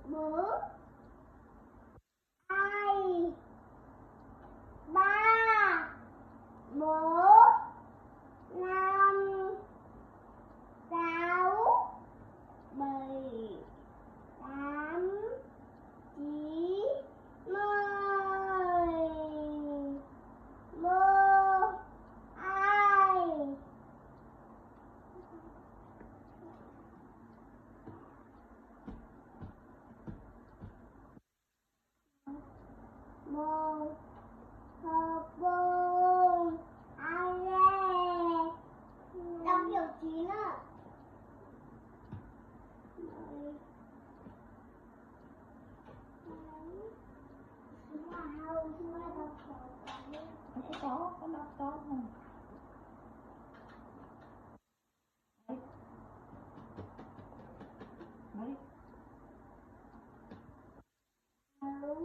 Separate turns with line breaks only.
Bữa hai ba bốn năm sáu bảy tám chín mười một hai một bốn hai đọc kiểu chín ạ.
Nó có đọc to không? Đấy.
Sáu